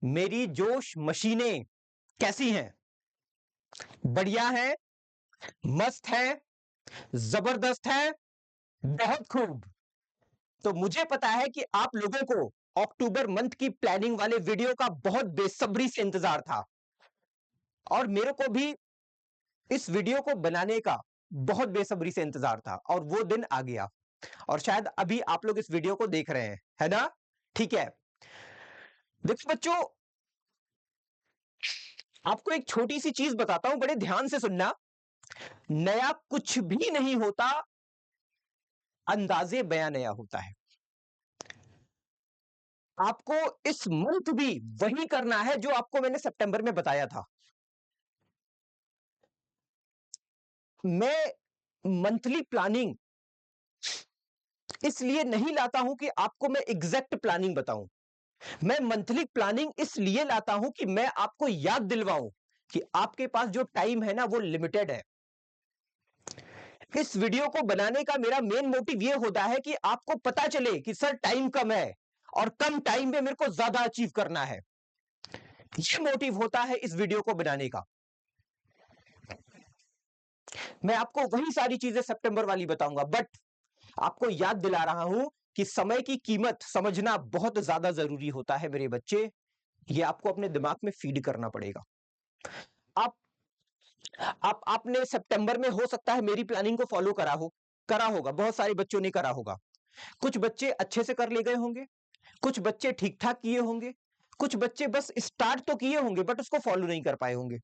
मेरी जोश मशीनें कैसी हैं? बढ़िया है, मस्त है, जबरदस्त है, बहुत खूब। तो मुझे पता है कि आप लोगों को अक्टूबर मंथ की प्लानिंग वाले वीडियो का बहुत बेसब्री से इंतजार था और मेरे को भी इस वीडियो को बनाने का बहुत बेसब्री से इंतजार था और वो दिन आ गया और शायद अभी आप लोग इस वीडियो को देख रहे हैं, है ना? ठीक है। देखो बच्चों, आपको एक छोटी सी चीज बताता हूं, बड़े ध्यान से सुनना। नया कुछ भी नहीं होता, अंदाजे बयां नया होता है। आपको इस मंथ भी वही करना है जो आपको मैंने सितंबर में बताया था। मैं मंथली प्लानिंग इसलिए नहीं लाता हूं कि आपको मैं एग्जैक्ट प्लानिंग बताऊं। मैं मंथली प्लानिंग इसलिए लाता हूं कि मैं आपको याद दिलवाऊं कि आपके पास जो टाइम है ना वो लिमिटेड है। इस वीडियो को बनाने का मेरा मेन मोटिव यह होता है कि आपको पता चले कि सर टाइम कम है और कम टाइम में मेरे को ज्यादा अचीव करना है। यह मोटिव होता है इस वीडियो को बनाने का। मैं आपको वही सारी चीजें सितंबर वाली बताऊंगा, बट आपको याद दिला रहा हूं कि समय की कीमत समझना बहुत ज्यादा जरूरी होता है मेरे बच्चे। ये आपको अपने दिमाग में फीड करना पड़ेगा। आप आपने सितंबर में हो सकता है मेरी प्लानिंग को फॉलो करा होगा, बहुत सारे बच्चों ने करा होगा। कुछ बच्चे अच्छे से कर ले गए होंगे, कुछ बच्चे ठीक ठाक किए होंगे, कुछ बच्चे बस स्टार्ट तो किए होंगे बट उसको फॉलो नहीं कर पाए होंगे।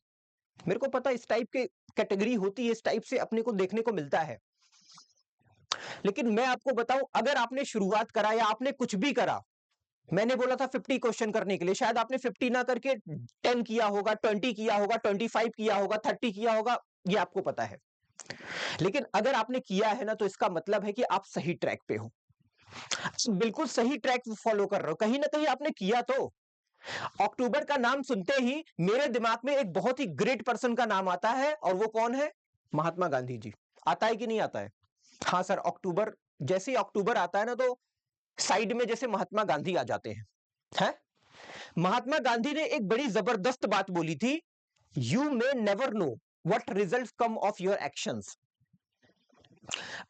मेरे को पता इस टाइप के कैटेगरी होती है, इस टाइप से अपने को देखने को मिलता है। लेकिन मैं आपको बताऊं, अगर आपने शुरुआत करा या आपने कुछ भी करा, मैंने बोला था 50 क्वेश्चन करने के लिए, शायद आपने 50 ना करके 10 किया होगा, 20 किया होगा, 25 किया होगा, 30 किया होगा, ये आपको पता है। लेकिन अगर आपने किया है ना तो इसका मतलब है कि आप सही ट्रैक पे हो, बिल्कुल सही ट्रैक फॉलो कर रहे हो। कहीं ना कहीं आपने किया तो। अक्टूबर का नाम सुनते ही मेरे दिमाग में एक बहुत ही ग्रेट पर्सन का नाम आता है और वो कौन है? महात्मा गांधी जी। आता है कि नहीं आता है? हाँ सर, अक्टूबर, जैसे ही अक्टूबर आता है ना तो साइड में जैसे महात्मा गांधी आ जाते हैं। महात्मा गांधी ने एक बड़ी जबरदस्त बात बोली थी, you may never know what result come of your actions.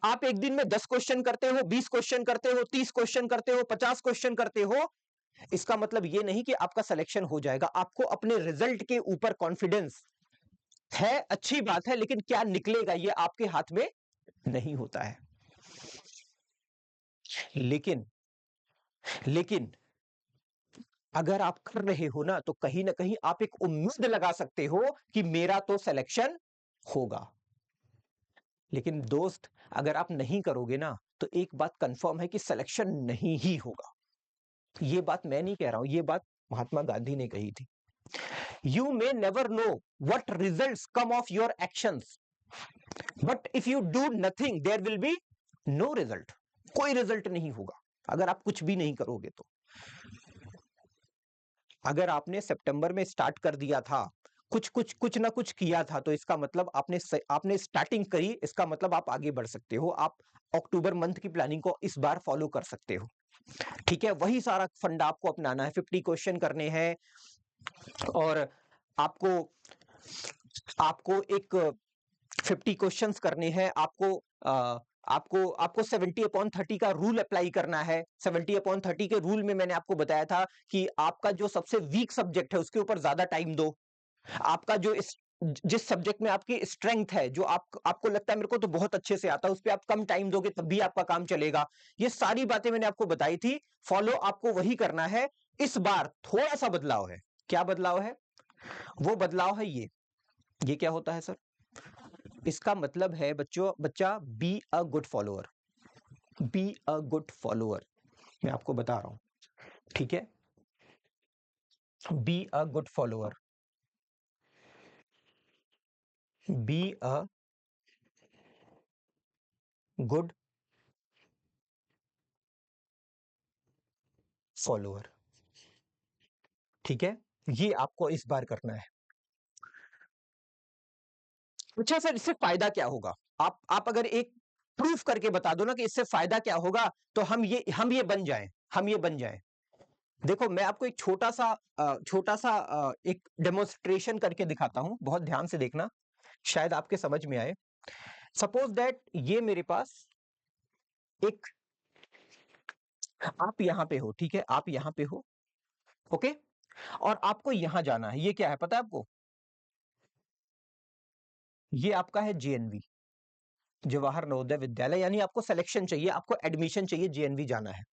आप एक दिन में 10 क्वेश्चन करते हो, 20 क्वेश्चन करते हो, 30 क्वेश्चन करते हो, 50 क्वेश्चन करते हो, इसका मतलब यह नहीं कि आपका सिलेक्शन हो जाएगा। आपको अपने रिजल्ट के ऊपर कॉन्फिडेंस है, अच्छी बात है, लेकिन क्या निकलेगा यह आपके हाथ में नहीं होता है। लेकिन लेकिन अगर आप कर रहे हो ना तो कहीं ना कहीं आप एक उम्मीद लगा सकते हो कि मेरा तो सिलेक्शन होगा। लेकिन दोस्त, अगर आप नहीं करोगे ना तो एक बात कंफर्म है कि सिलेक्शन नहीं ही होगा। ये बात मैं नहीं कह रहा हूं, ये बात महात्मा गांधी ने कही थी। You may never know what results come of your actions, but if you do nothing there will be no result. कोई रिजल्ट नहीं होगा अगर आप कुछ भी नहीं करोगे तो। अगर आपने सितंबर में स्टार्ट कर दिया था, कुछ ना कुछ किया था, तो इसका मतलब आपने स्टार्टिंग करी, इसका मतलब आप आगे बढ़ सकते हो। आप अक्टूबर मंथ की प्लानिंग को इस बार फॉलो कर सकते हो। ठीक है, वही सारा फंडा आपको अपनाना है। 50 क्वेश्चन करने हैं और आपको आपको एक 50 क्वेश्चंस करने हैं। आपको 70/30 का रूल अप्लाई करना है। 70/30 के रूल में मैंने आपको बताया था कि आपका जो सबसे वीक सब्जेक्ट है उसके ऊपर ज्यादा टाइम दो। आपका जिस सब्जेक्ट में आपकी स्ट्रेंथ है, जो आपको लगता है मेरे को तो बहुत अच्छे से आता है, उस पर आप कम टाइम दोगे तब भी आपका काम चलेगा। ये सारी बातें मैंने आपको बताई थी, फॉलो आपको वही करना है। इस बार थोड़ा सा बदलाव है। क्या बदलाव है? वो बदलाव है ये क्या होता है सर? इसका मतलब है बच्चा, be a good follower. Be a good follower, मैं आपको बता रहा हूं। ठीक है, be a good follower, be a good follower. ठीक है, ये आपको इस बार करना है। अच्छा सर, इससे फायदा क्या होगा? आप अगर एक प्रूफ करके बता दो ना कि इससे फायदा क्या होगा, तो हम ये बन जाएं, हम ये बन जाएं। देखो मैं आपको एक छोटा सा एक डेमोन्स्ट्रेशन करके दिखाता हूं, बहुत ध्यान से देखना, शायद आपके समझ में आए। सपोज दैट ये मेरे पास एक, आप यहां पे हो, ठीक है, आप यहां पे हो, ओके, और आपको यहां जाना है। ये क्या है पता है आपको? ये आपका है जेएनवी, जवाहर नवोदय विद्यालय, यानी आपको सिलेक्शन चाहिए, आपको एडमिशन चाहिए, जेएनवी जाना है।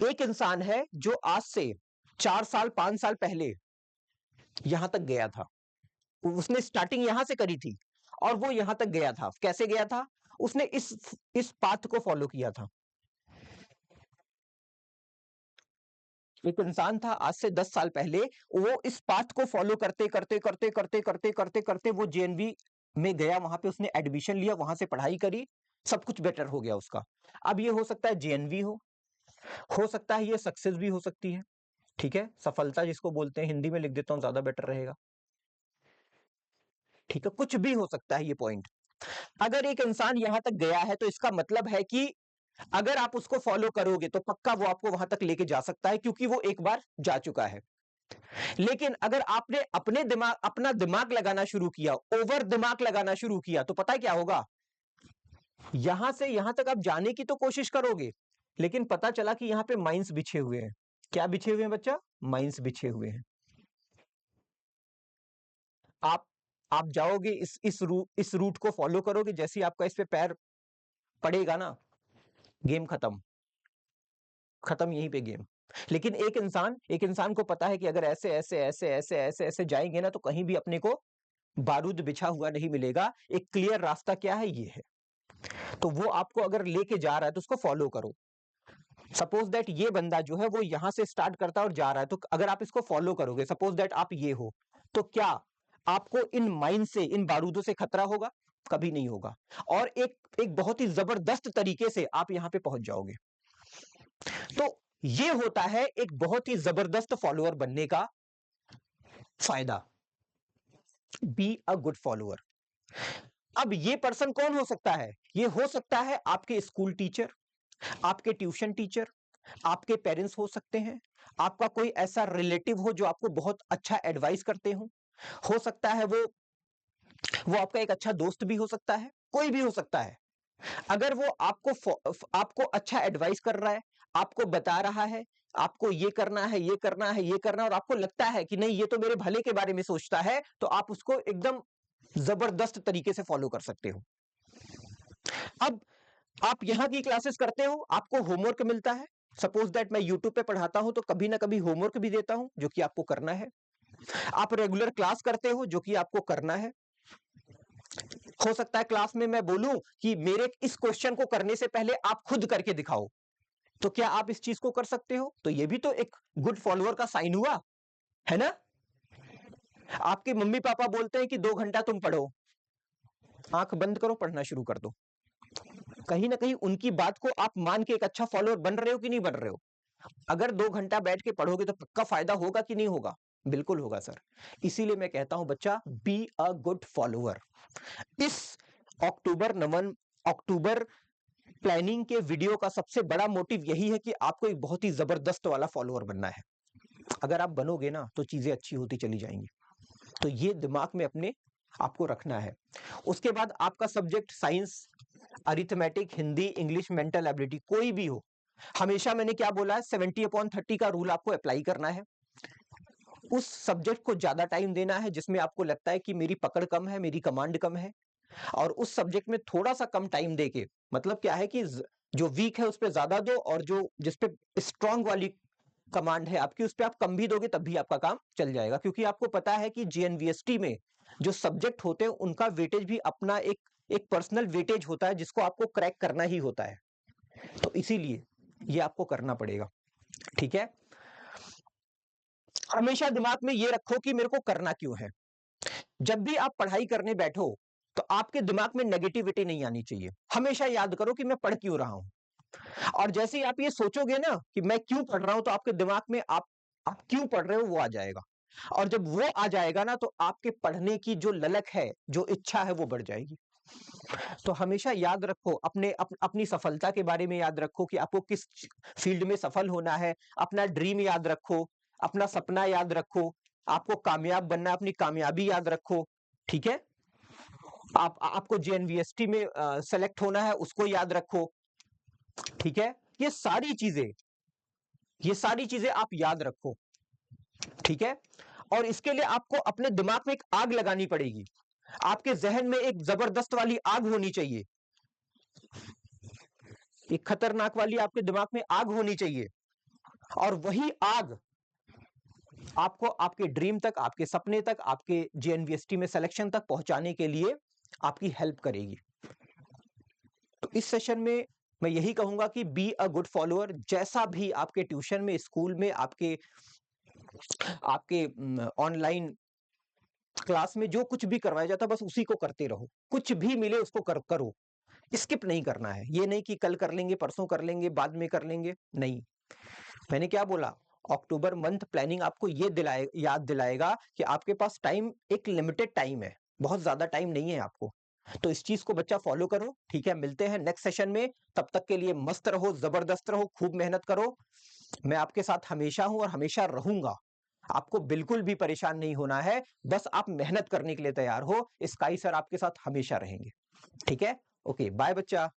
एक इंसान है जो आज से 4 साल 5 साल पहले यहां तक गया था, उसने स्टार्टिंग यहां से करी थी और वो यहां तक गया था। कैसे गया था? उसने इस पाथ को फॉलो किया था। एक इंसान था आज से 10 साल पहले, वो इस पाथ को फॉलो करते करते करते करते करते करते करते वो जेएनवी में गया, वहां पे उसने एडमिशन लिया, वहां से पढ़ाई करी, सब कुछ बेटर हो गया उसका। अब ये हो सकता है जेएनवी हो सकता है ये सक्सेस भी हो सकती है, ठीक है, सफलता जिसको बोलते हैं, हिंदी में लिख देता हूं ज्यादा बेटर रहेगा, ठीक है, कुछ भी हो सकता है ये पॉइंट। अगर एक इंसान यहां तक गया है तो इसका मतलब है कि अगर आप उसको फॉलो करोगे तो पक्का वो आपको वहां तक लेके जा सकता है, क्योंकि वो एक बार जा चुका है। लेकिन अगर आपने अपना दिमाग लगाना शुरू किया, ओवर दिमाग लगाना शुरू किया, तो पता है क्या होगा? यहां से यहां तक आप जाने की तो कोशिश करोगे, लेकिन पता चला कि यहां पे माइंस बिछे हुए हैं। क्या बिछे हुए हैं बच्चा? माइंस बिछे हुए हैं। आप आप जाओगे इस रूट को फॉलो करोगे, जैसे ही आपका इस पे पैर पड़ेगा ना, गेम खत्म, खत्म यहीं पे गेम। लेकिन एक इंसान को पता है कि अगर ऐसे ऐसे ऐसे ऐसे ऐसे ऐसे जाएंगे ना, तो कहीं भी अपने को बारूद बिछा हुआ नहीं मिलेगा। एक क्लियर रास्ता क्या है? ये है। तो वो आपको अगर लेके जा रहा है तो उसको फॉलो करो। सपोज दैट ये बंदा जो है वो यहां से स्टार्ट करता है और जा रहा है, तो अगर आप इसको फॉलो करोगे, सपोज दैट आप ये हो, तो क्या आपको इन माइन से, इन बारूदों से खतरा होगा? कभी नहीं होगा। और एक एक बहुत ही जबरदस्त तरीके से आप यहां पे पहुंच जाओगे। तो ये होता है एक बहुत ही जबरदस्त फॉलोअर बनने का फायदा। Be a good follower. अब ये पर्सन कौन हो सकता है? ये हो सकता है आपके स्कूल टीचर, आपके ट्यूशन टीचर, आपके पेरेंट्स हो सकते हैं, आपका कोई ऐसा रिलेटिव हो जो आपको बहुत अच्छा एडवाइस करते हो सकता है वो आपका एक अच्छा दोस्त भी हो सकता है, कोई भी हो सकता है। अगर वो आपको अच्छा एडवाइस कर रहा है, आपको बता रहा है, आपको ये करना है, ये करना है, ये करना है, और आपको लगता है कि नहीं ये तो मेरे भले के बारे में सोचता है, तो आप उसको एकदम जबरदस्त तरीके से फॉलो कर सकते हो। अब आप यहां की क्लासेस करते हो, आपको होमवर्क मिलता है। सपोज दैट मैं यूट्यूब पे पढ़ाता हूं, तो कभी ना कभी होमवर्क भी देता हूं जो कि आपको करना है। आप रेगुलर क्लास करते हो जो कि आपको करना है। हो सकता है क्लास में मैं बोलूं कि मेरे इस क्वेश्चन को करने से पहले आप खुद करके दिखाओ, तो क्या आप इस चीज को कर सकते हो? तो ये भी तो एक गुड फॉलोअर का साइन हुआ, है ना? आपके मम्मी पापा बोलते हैं कि 2 घंटा तुम पढ़ो, आंख बंद करो, पढ़ना शुरू कर दो। कहीं ना कहीं उनकी बात को आप मान के एक अच्छा फॉलोअर बन रहे हो कि नहीं बन रहे हो? अगर 2 घंटा बैठ के पढ़ोगे तो पक्का फायदा होगा कि नहीं होगा? बिल्कुल होगा सर। इसीलिए मैं कहता हूं बच्चा, बी अ गुड फॉलोअर। इस अक्टूबर प्लानिंग के वीडियो का सबसे बड़ा मोटिव यही है कि आपको एक बहुत ही जबरदस्त वाला फॉलोअर बनना है। अगर आप बनोगे ना तो चीजें अच्छी होती चली जाएंगी। तो ये दिमाग में अपने आपको रखना है। उसके बाद आपका subject science, arithmetic, Hindi, English, mental ability, कोई भी हो, हमेशा मैंने क्या बोला है, 70/30 का रूल आपको अप्लाई करना है। उस सब्जेक्ट को ज्यादा टाइम देना है जिसमें आपको लगता है कि मेरी पकड़ कम है, मेरी कमांड कम है, और उस सब्जेक्ट में थोड़ा सा कम टाइम देके, मतलब क्या है कि जो वीक है उस पर ज्यादा दो, और जो जिसपे स्ट्रांग वाली कमांड है आपकी, उस पर आप कम भी दोगे तब भी आपका काम चल जाएगा। क्योंकि आपको पता है कि जीएनवीएसटी में जो सब्जेक्ट होते हैं उनका वेटेज भी अपना एक एक पर्सनल वेटेज होता है जिसको आपको क्रैक करना ही होता है। तो इसीलिए ये आपको करना पड़ेगा, ठीक है? हमेशा दिमाग में ये रखो कि मेरे को करना क्यों है। जब भी आप पढ़ाई करने बैठो तो आपके दिमाग में नेगेटिविटी नहीं आनी चाहिए। हमेशा याद करो कि मैं पढ़ क्यों रहा हूं। और जैसे ही आप ये सोचोगे ना कि मैं क्यों पढ़ रहा हूं, तो आपके दिमाग में आप क्यों पढ़ रहे हो वो आ जाएगा। और जब वो आ जाएगा ना, तो आपके पढ़ने की जो ललक है, जो इच्छा है, वो बढ़ जाएगी। तो हमेशा याद रखो, अपनी सफलता के बारे में याद रखो कि आपको किस फील्ड में सफल होना है। अपना ड्रीम याद रखो, अपना सपना याद रखो, आपको कामयाब बनना है, अपनी कामयाबी याद रखो। ठीक है, आपको जेएनवीएसटी में सेलेक्ट होना है, उसको याद रखो। ठीक है, ये सारी चीजें आप याद रखो। ठीक है, और इसके लिए आपको अपने दिमाग में एक आग लगानी पड़ेगी। आपके जहन में एक जबरदस्त वाली आग होनी चाहिए, एक खतरनाक वाली आपके दिमाग में आग होनी चाहिए, और वही आग आपको आपके ड्रीम तक, आपके सपने तक, आपके जेएनवीएसटी में सिलेक्शन तक पहुंचाने के लिए आपकी हेल्प करेगी। तो इस सेशन में मैं यही कहूंगा कि बी अ गुड फॉलोअर। जैसा भी आपके ट्यूशन में, स्कूल में, आपके ऑनलाइन क्लास में जो कुछ भी करवाया जाता है, बस उसी को करते रहो। कुछ भी मिले उसको करो, स्किप नहीं करना है। ये नहीं कि कल कर लेंगे, परसों कर लेंगे, बाद में कर लेंगे, नहीं। मैंने क्या बोला, अक्टूबर मंथ प्लानिंग आपको ये याद दिलाएगा कि आपके पास टाइम, एक लिमिटेड टाइम है, बहुत ज्यादा टाइम नहीं है आपको। तो इस चीज को बच्चा फॉलो करो। ठीक है, मिलते हैं नेक्स्ट सेशन में। तब तक के लिए मस्त रहो, जबरदस्त रहो, खूब मेहनत करो। मैं आपके साथ हमेशा हूं और हमेशा रहूंगा। आपको बिल्कुल भी परेशान नहीं होना है, बस आप मेहनत करने के लिए तैयार हो। स्काई सर आपके साथ हमेशा रहेंगे। ठीक है, ओके, बाय बच्चा।